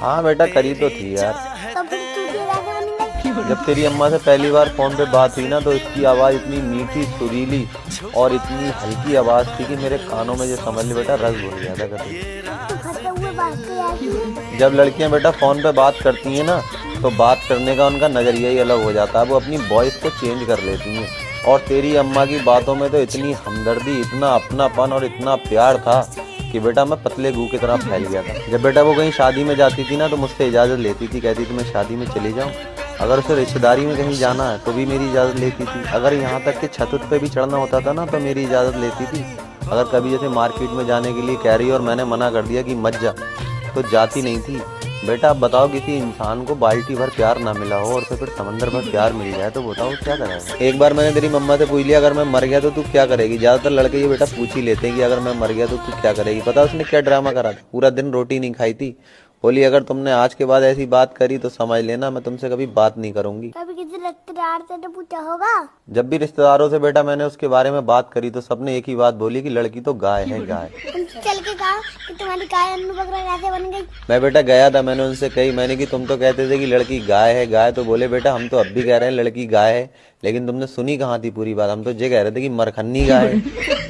हाँ बेटा करी तो थी यार। तो फिर तू क्यों राधे बन गई? जब तेरी अम्मा से पहली बार फोन पे बात हुई ना तो इसकी आवाज़ इतनी मीठी सुरीली और इतनी हल्की आवाज़ थी कि मेरे कानों में जो समझ ले बेटा रस घुल गया था कभी। तू फंसे हुए बात तो याद नहीं। जब लड़कियां बेटा फ़ोन पे बात करती हैं ना तो बात करने का उनका नज़रिया ही अलग हो जाता है। वो अपनी वॉइस को चेंज कर लेती हैं। और तेरी अम्मा की बातों में तो इतनी हमदर्दी, इतना अपनापन और इतना प्यार था कि बेटा मैं पतले गू की तरह फैल गया था। जब बेटा वो कहीं शादी में जाती थी ना तो मुझसे इजाज़त लेती थी, कहती थी मैं शादी में चली जाऊँ। अगर उसे रिश्तेदारी में कहीं जाना है तो भी मेरी इजाज़त लेती थी। अगर यहाँ तक कि छत पे भी चढ़ना होता था ना तो मेरी इजाज़त लेती थी। अगर कभी जैसे मार्केट में जाने के लिए कह रही और मैंने मना कर दिया कि मत जा तो जाती नहीं थी। बेटा आप बताओ किसी इंसान को बाल्टी भर प्यार ना मिला हो और उसे फिर समंदर भर प्यार मिल जाए तो बताओ क्या करेगा। एक बार मैंने तेरी मम्मा से पूछ लिया अगर मैं मर गया तो तू क्या करेगी। ज़्यादातर लड़के ये बेटा पूछ ही लेते हैं कि अगर मैं मर गया तो तू क्या करेगी। पता उसने क्या ड्रामा करा था, पूरा दिन रोटी नहीं खाई थी। बोली अगर तुमने आज के बाद ऐसी बात करी तो समझ लेना मैं तुमसे कभी बात नहीं करूंगी। कभी किसी रिश्तेदार से तो पूछा होगा? जब भी रिश्तेदारों से बेटा मैंने उसके बारे में बात करी तो सबने एक ही बात बोली कि लड़की तो गाय है गाय। तुमसे चल के कहा कि तुम्हारी गाय अन्नू बकरा राधे बन गई। मैं बेटा गया था, मैंने उनसे कही, मैंने कि तुम तो कहते थे कि लड़की गाय है गाय। तो बोले बेटा हम तो अब भी कह रहे हैं लड़की गाय है, लेकिन तुमने सुनी कहाँ थी पूरी बात। हम तो ये कह रहे थे कि मरखन्नी गाय है।